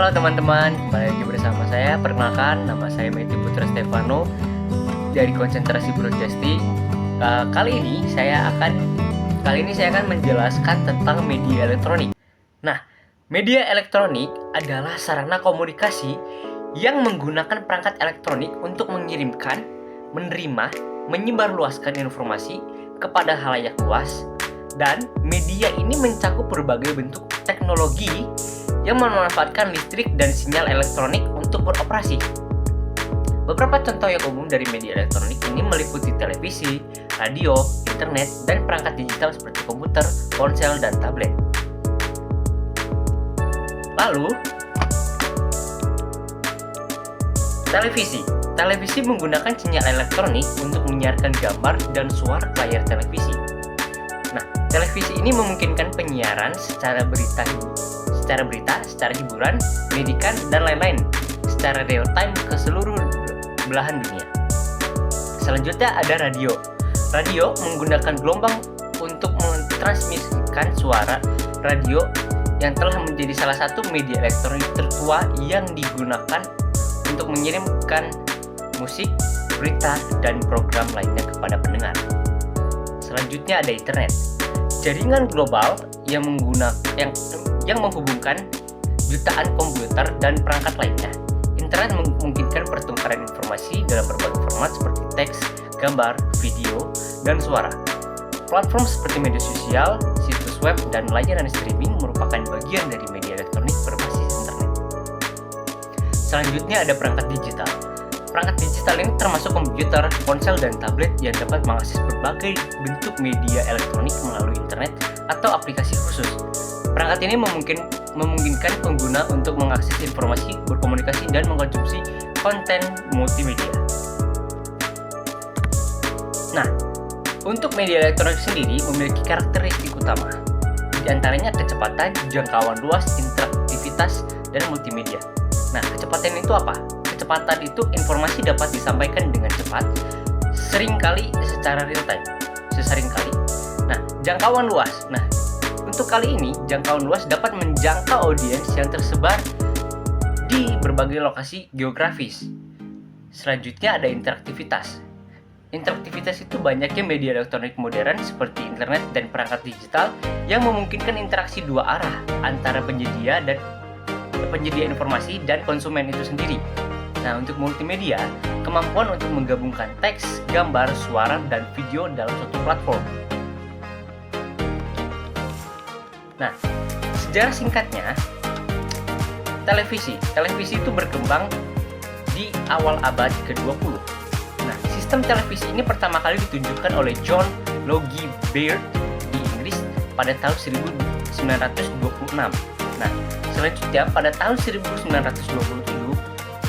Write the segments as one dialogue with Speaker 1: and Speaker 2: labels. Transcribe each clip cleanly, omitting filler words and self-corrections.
Speaker 1: Halo teman-teman, kembali lagi bersama saya. Perkenalkan, nama saya Meti Putra Stefano dari Konsentrasi Broadcasting. Kali ini saya akan menjelaskan tentang media elektronik. Nah, media elektronik adalah sarana komunikasi yang menggunakan perangkat elektronik untuk mengirimkan, menerima, menyebarluaskan informasi kepada khalayak luas. Dan media ini mencakup berbagai bentuk teknologi yang memanfaatkan listrik dan sinyal elektronik untuk beroperasi. Beberapa contoh yang umum dari media elektronik ini meliputi televisi, radio, internet, dan perangkat digital seperti komputer, ponsel, dan tablet. Lalu, televisi. Televisi menggunakan sinyal elektronik untuk menyiarkan gambar dan suara ke layar televisi. Nah, televisi ini memungkinkan penyiaran secara berita, secara hiburan, pendidikan, dan lain-lain secara real time ke seluruh belahan dunia. Selanjutnya ada radio. Radio menggunakan gelombang untuk mentransmisikan suara. Radio yang telah menjadi salah satu media elektronik tertua yang digunakan untuk mengirimkan musik, berita, dan program lainnya kepada pendengar. Selanjutnya ada internet. Jaringan global yang menghubungkan jutaan komputer dan perangkat lainnya. Internet memungkinkan pertukaran informasi dalam berbagai format seperti teks, gambar, video, dan suara. Platform seperti media sosial, situs web, dan layanan streaming merupakan bagian dari media elektronik berbasis internet. Selanjutnya ada perangkat digital. Perangkat digital ini termasuk komputer, ponsel, dan tablet yang dapat mengakses berbagai bentuk media elektronik melalui internet atau aplikasi khusus. Perangkat ini memungkinkan pengguna untuk mengakses informasi, berkomunikasi, dan mengkonsumsi konten multimedia. Nah, untuk media elektronik sendiri memiliki karakteristik utama. Di antaranya kecepatan, jangkauan luas, interaktivitas, dan multimedia. Nah, kecepatan itu apa? Kecepatan itu informasi dapat disampaikan dengan cepat, seringkali secara real time, seseringkali. Nah, jangkauan luas. Nah, untuk kali ini jangkauan luas dapat menjangkau audiens yang tersebar di berbagai lokasi geografis. Selanjutnya ada interaktivitas. Interaktivitas itu banyaknya media elektronik modern seperti internet dan perangkat digital yang memungkinkan interaksi dua arah antara penyedia informasi dan konsumen itu sendiri. Nah, untuk multimedia, kemampuan untuk menggabungkan teks, gambar, suara, dan video dalam suatu platform. Nah, sejarah singkatnya, televisi. Televisi itu berkembang di awal abad ke-20. Nah, sistem televisi ini pertama kali ditunjukkan oleh John Logie Baird di Inggris pada tahun 1926. Nah, selanjutnya pada tahun 1927,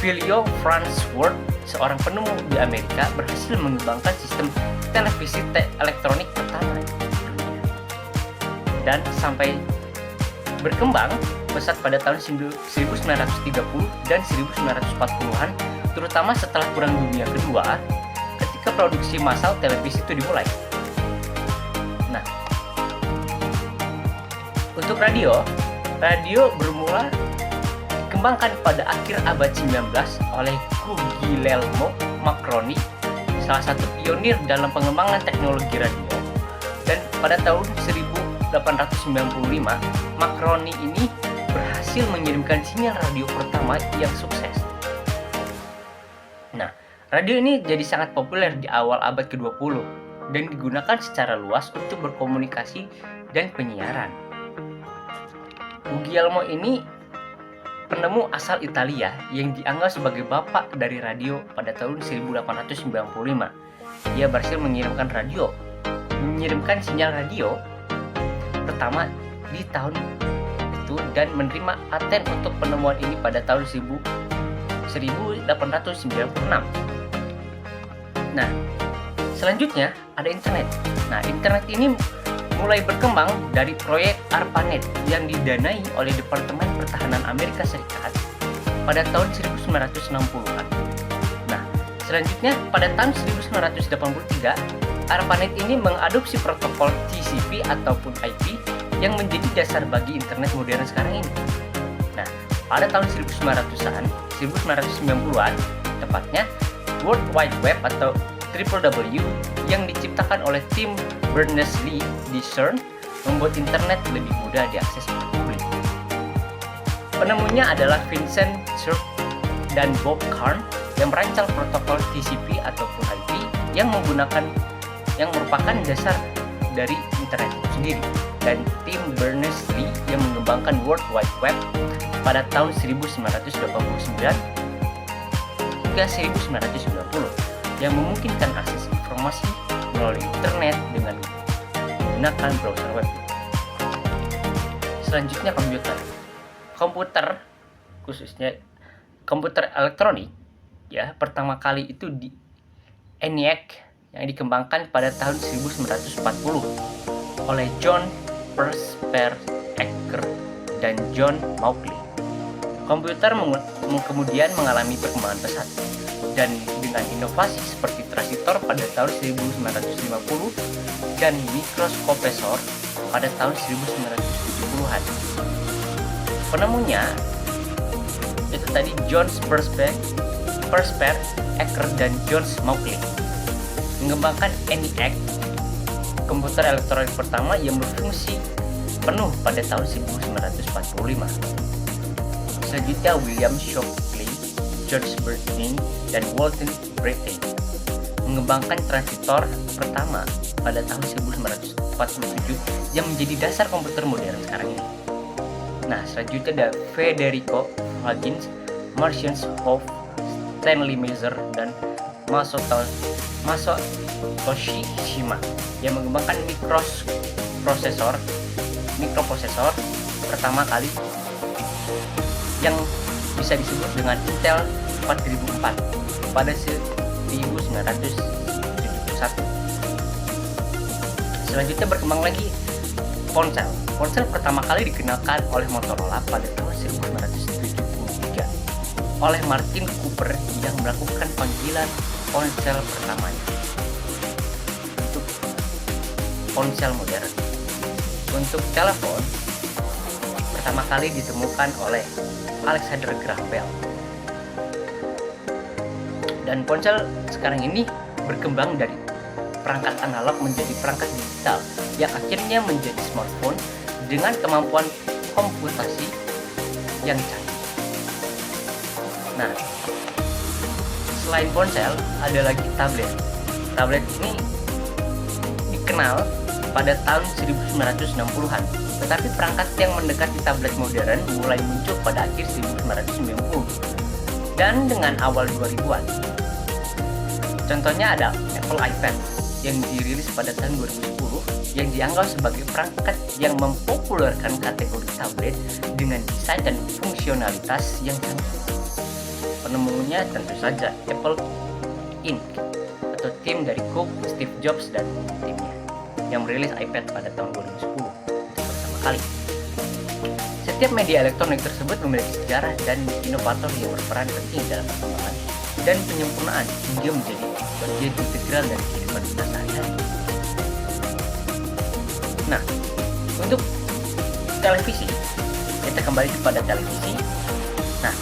Speaker 1: Philo Farnsworth, seorang penemu di Amerika, berhasil mengembangkan sistem televisi elektronik pertama di dunia. Dan sampai berkembang pesat pada tahun 1930 dan 1940-an, terutama setelah Perang Dunia Kedua, ketika produksi massal televisi itu dimulai. Nah, untuk radio bermula dikembangkan pada akhir abad 19 oleh Guglielmo Marconi, salah satu pionir dalam pengembangan teknologi radio. Dan pada tahun 1895, Marconi ini berhasil mengirimkan sinyal radio pertama yang sukses. Nah, radio ini jadi sangat populer di awal abad ke-20 dan digunakan secara luas untuk berkomunikasi dan penyiaran. Guglielmo ini penemu asal Italia yang dianggap sebagai bapak dari radio pada tahun 1895. Ia berhasil mengirimkan sinyal radio pertama di tahun itu dan menerima paten untuk penemuan ini pada tahun 1896. Nah, selanjutnya ada internet. Nah, internet ini mulai berkembang dari proyek ARPANET yang didanai oleh Departemen Pertahanan Amerika Serikat pada tahun 1960-an. Nah, selanjutnya pada tahun 1983, ARPANET ini mengadopsi protokol TCP ataupun IP yang menjadi dasar bagi internet modern sekarang ini. Nah, pada tahun 1900-an, 1990-an tepatnya, World Wide Web atau WWW yang diciptakan oleh Tim Berners-Lee di CERN membuat internet lebih mudah diakses oleh publik. Penemunya adalah Vincent Cerf dan Bob Kahn yang merancang protokol TCP ataupun IP yang merupakan dasar dari internet itu sendiri, dan Tim Berners-Lee yang mengembangkan World Wide Web pada tahun 1989 hingga 1990 yang memungkinkan akses informasi melalui internet dengan menggunakan browser web. Selanjutnya komputer khususnya komputer elektronik ya, pertama kali itu di ENIAC yang dikembangkan pada tahun 1940 oleh John Prosper Acker dan John Mauchly. Komputer kemudian mengalami perkembangan pesat, dan dengan inovasi seperti transistor pada tahun 1950 dan mikroprosesor pada tahun 1970-an. Penemunya itu tadi John Prosper Acker dan John Mauchly mengembangkan ENIAC, komputer elektronik pertama yang berfungsi penuh pada tahun 1945. Selanjutnya William Shockley, George Bernstein, dan Walter Brattain mengembangkan transistor pertama pada tahun 1947 yang menjadi dasar komputer modern sekarang ini. Nah, selanjutnya ada Federico Huggins, Martian Hoff, Stanley Mazer, dan Masayoshi Shima yang mengembangkan mikroprosesor pertama kali yang bisa disebut dengan Intel 4004 pada 1971. Selanjutnya berkembang lagi ponsel. Ponsel pertama kali dikenalkan oleh Motorola pada tahun 1973 oleh Martin Cooper yang melakukan panggilan ponsel pertamanya untuk ponsel modern. Untuk telepon pertama kali ditemukan oleh Alexander Graham Bell. Dan ponsel sekarang ini berkembang dari perangkat analog menjadi perangkat digital yang akhirnya menjadi smartphone dengan kemampuan komputasi yang canggih. Nah, selain ponsel ada lagi tablet. Tablet ini dikenal pada tahun 1960-an, tetapi perangkat yang mendekati tablet modern mulai muncul pada akhir 1990 dan dengan awal 2000-an. Contohnya ada Apple iPad yang dirilis pada tahun 2010 yang dianggap sebagai perangkat yang mempopulerkan kategori tablet dengan desain dan fungsionalitas yang canggih. Penemunya tentu saja Apple Inc. atau tim dari Cook, Steve Jobs, dan timnya yang merilis iPad pada tahun 2010 untuk pertama kali. Setiap media elektronik tersebut memiliki sejarah dan inovator yang berperan penting dalam perkembangan dan penyempurnaan hingga menjadi bagian integral dari kehidupan kita sehari-hari. Nah, untuk televisi, kita kembali kepada televisi. Nah,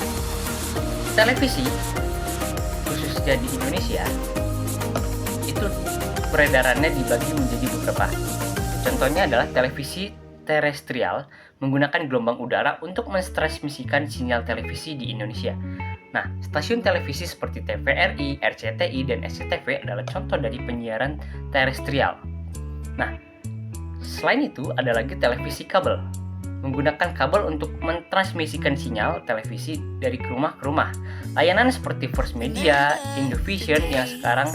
Speaker 1: televisi khususnya di Indonesia itu peredarannya dibagi menjadi beberapa. Contohnya adalah televisi terestrial menggunakan gelombang udara untuk mentransmisikan sinyal televisi di Indonesia. Nah, stasiun televisi seperti TVRI, RCTI, dan SCTV adalah contoh dari penyiaran terestrial. Nah, selain itu ada lagi televisi kabel, menggunakan kabel untuk mentransmisikan sinyal televisi dari rumah ke rumah. Layanan seperti First Media, Indovision yang sekarang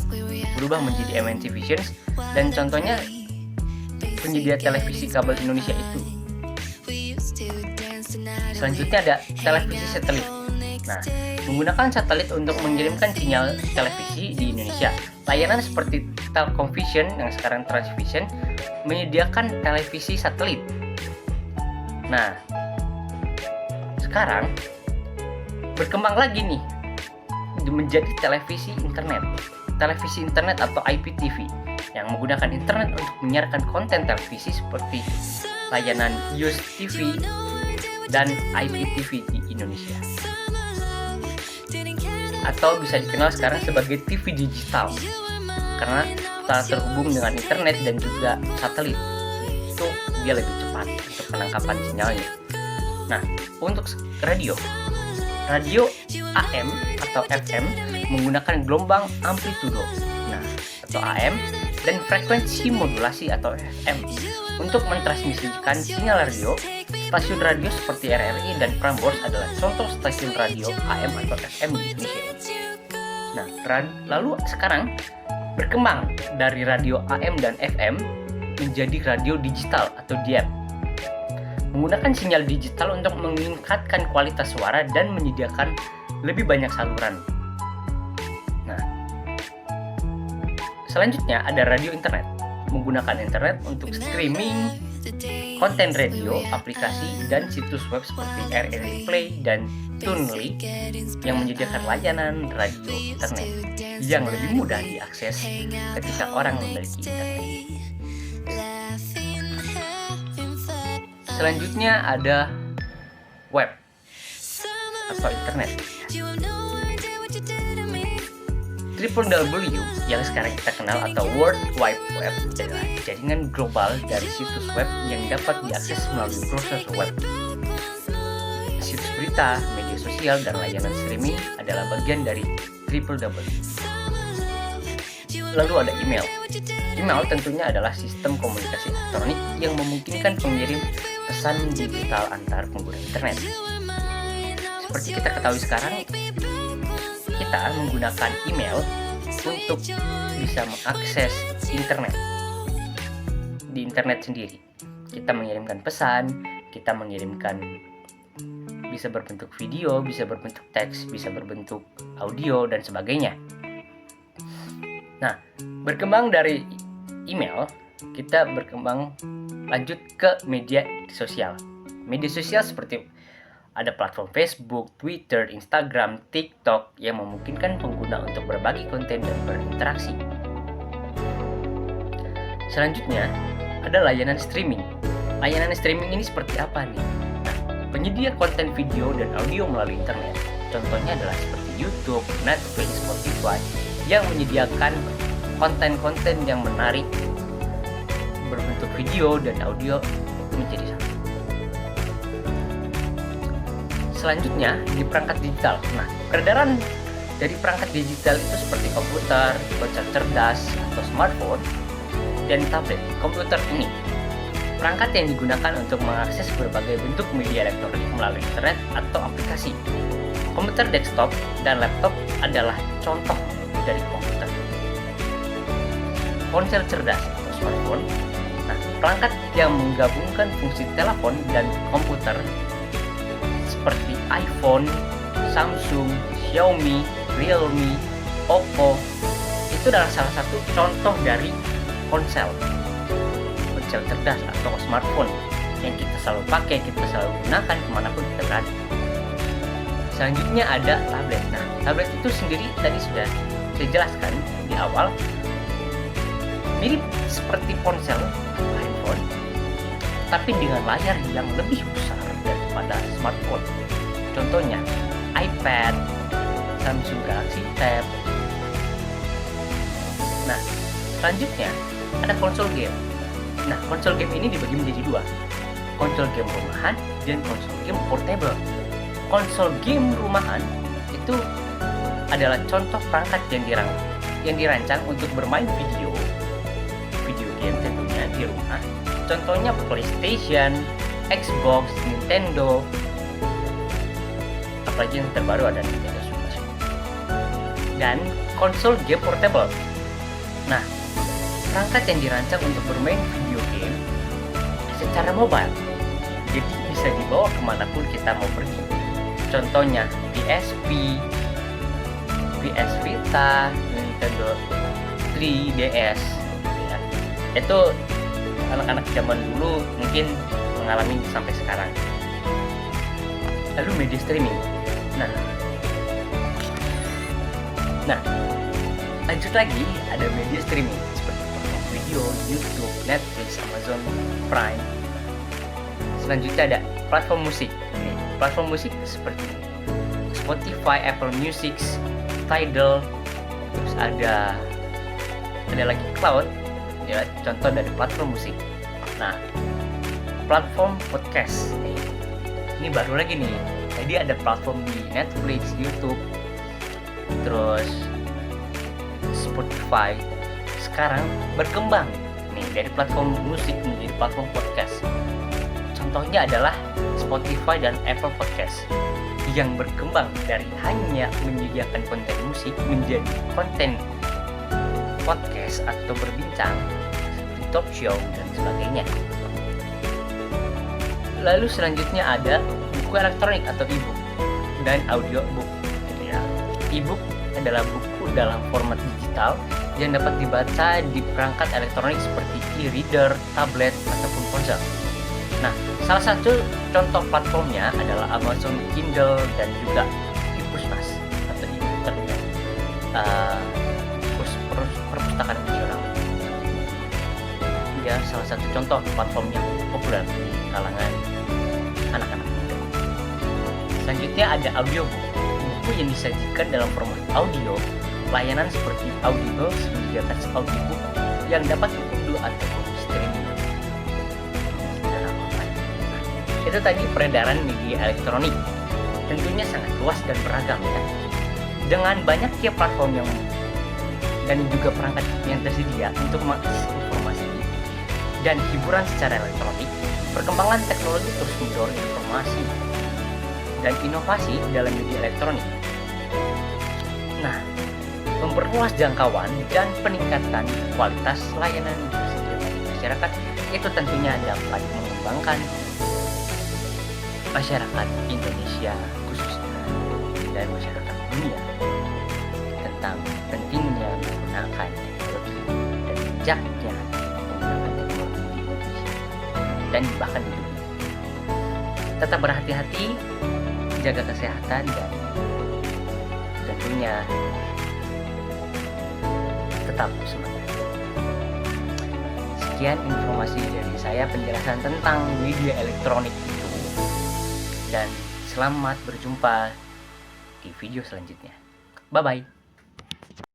Speaker 1: berubah menjadi MNC Vision, dan contohnya penyedia televisi kabel Indonesia itu. Selanjutnya ada televisi satelit. Nah, menggunakan satelit untuk mengirimkan sinyal televisi di Indonesia. Layanan seperti Telkomvision yang sekarang Transvision menyediakan televisi satelit. Nah, sekarang berkembang lagi nih menjadi televisi internet. Televisi internet atau IPTV yang menggunakan internet untuk menyiarkan konten televisi seperti layanan Yus TV, dan IPTV di Indonesia. Atau bisa dikenal sekarang sebagai TV digital karena telah terhubung dengan internet dan juga satelit. Itu dia lebih cepat untuk penangkapan sinyalnya. Nah, untuk radio AM atau FM menggunakan gelombang amplitudo, atau AM, dan frekuensi modulasi atau FM untuk mentransmisikan sinyal radio. Stasiun radio seperti RRI dan Prambors adalah contoh stasiun radio AM atau FM di Indonesia. Nah, lalu sekarang berkembang dari radio AM dan FM menjadi radio digital atau DAB. Menggunakan sinyal digital untuk meningkatkan kualitas suara dan menyediakan lebih banyak saluran. Nah, selanjutnya ada radio internet. Menggunakan internet untuk streaming konten radio, aplikasi, dan situs web seperti RRI Play dan Tunely yang menyediakan layanan radio internet yang lebih mudah diakses ketika orang memiliki internet. Selanjutnya ada web atau internet. www yang sekarang kita kenal atau World Wide Web adalah jaringan global dari situs web yang dapat diakses melalui browser web. Situs berita, media sosial, dan layanan streaming adalah bagian dari www. Lalu ada email. Email tentunya adalah sistem komunikasi elektronik yang memungkinkan pengirim pesan digital antar pengguna internet. Seperti kita ketahui sekarang, kita menggunakan email untuk bisa mengakses internet. Di internet sendiri, kita mengirimkan pesan, kita mengirimkan bisa berbentuk video, bisa berbentuk teks, bisa berbentuk audio, dan sebagainya. Nah, berkembang dari email, kita berkembang lanjut ke media sosial. Media sosial seperti ada platform Facebook, Twitter, Instagram, TikTok yang memungkinkan pengguna untuk berbagi konten dan berinteraksi. Selanjutnya, ada layanan streaming. Layanan streaming ini seperti apa nih? Nah, penyedia konten video dan audio melalui internet. Contohnya adalah seperti YouTube, Netflix, Spotify yang menyediakan konten-konten yang menarik berbentuk video dan audio menjadi satu. Selanjutnya di perangkat digital. Nah, peredaran dari perangkat digital itu seperti komputer, ponsel cerdas atau smartphone, dan tablet. Komputer ini perangkat yang digunakan untuk mengakses berbagai bentuk media elektronik melalui internet atau aplikasi. Komputer desktop dan laptop adalah contoh dari komputer. Ponsel cerdas atau smartphone. Nah, perangkat yang menggabungkan fungsi telepon dan komputer seperti iPhone, Samsung, Xiaomi, Realme, Oppo itu adalah salah satu contoh dari ponsel cerdas atau smartphone yang kita selalu pakai, kita selalu gunakan kemanapun kita berada. Selanjutnya ada tablet. Nah, tablet itu sendiri tadi sudah saya jelaskan di awal, mirip seperti ponsel atau handphone, tapi dengan layar yang lebih besar daripada smartphone. Contohnya iPad, Samsung Galaxy Tab. Nah, selanjutnya ada konsol game. Nah, konsol game ini dibagi menjadi dua, konsol game rumahan dan konsol game portable. Konsol game rumahan itu adalah contoh perangkat yang dirancang untuk bermain video game tentunya di rumah. Contohnya PlayStation, Xbox, Nintendo, apalagi yang terbaru ada Nintendo Switch. Dan konsol game portable. Nah, perangkat yang dirancang untuk bermain video game secara mobile, jadi bisa dibawa kemanapun kita mau pergi. Contohnya PSP, PS Vita, Nintendo 3DS. Ya. Itu anak-anak zaman dulu mungkin mengalami sampai sekarang. Lalu media streaming. Nah, lanjut lagi ada media streaming seperti platform video, YouTube, Netflix, Amazon Prime. Selanjutnya ada platform musik. Ini platform musik seperti Spotify, Apple Music, Tidal, terus ada lagi Cloud, ya contoh dari platform musik. Nah, platform podcast ini baru lagi nih. Jadi ada platform di Netflix, YouTube, terus Spotify. Sekarang berkembang nih dari platform musik menjadi platform podcast. Contohnya adalah Spotify dan Apple Podcast yang berkembang dari hanya menyediakan konten musik menjadi konten podcast atau berbincang seperti talk show dan sebagainya. Lalu selanjutnya ada buku elektronik atau e-book dan audiobook. E-book adalah buku dalam format digital yang dapat dibaca di perangkat elektronik seperti e-reader, tablet, ataupun ponsel. Nah, salah satu contoh platformnya adalah Amazon Kindle dan juga e-Pusnas atau e-internet, perpustakaan nasional. Ya, salah satu contoh platform yang populer di kalangan anak-anak muda. Selanjutnya ada audiobook, buku yang disajikan dalam format audio. Layanan seperti Audible menyediakan audiobook yang dapat diunduh ataupun streaming secara online. Itu tadi peredaran media elektronik. Tentunya sangat luas dan beragam ya. Dengan banyaknya platform dan juga perangkat yang tersedia untuk mengakses informasi dan hiburan secara elektronik, perkembangan teknologi terus mendorong informasi dan inovasi dalam media elektronik. Nah, memperluas jangkauan dan peningkatan kualitas layanan yang tersedia bagi masyarakat itu tentunya dapat mengembangkan masyarakat Indonesia khususnya dan masyarakat dunia tentang pentingnya menggunakan teknologi dan bijaknya menggunakan teknologi di Indonesia dan bahkan di dunia. Tetap berhati-hati, jaga kesehatan dan tentunya tetap semangat. Sekian informasi dari saya, penjelasan tentang media elektronik itu, dan selamat berjumpa di video selanjutnya. Bye bye.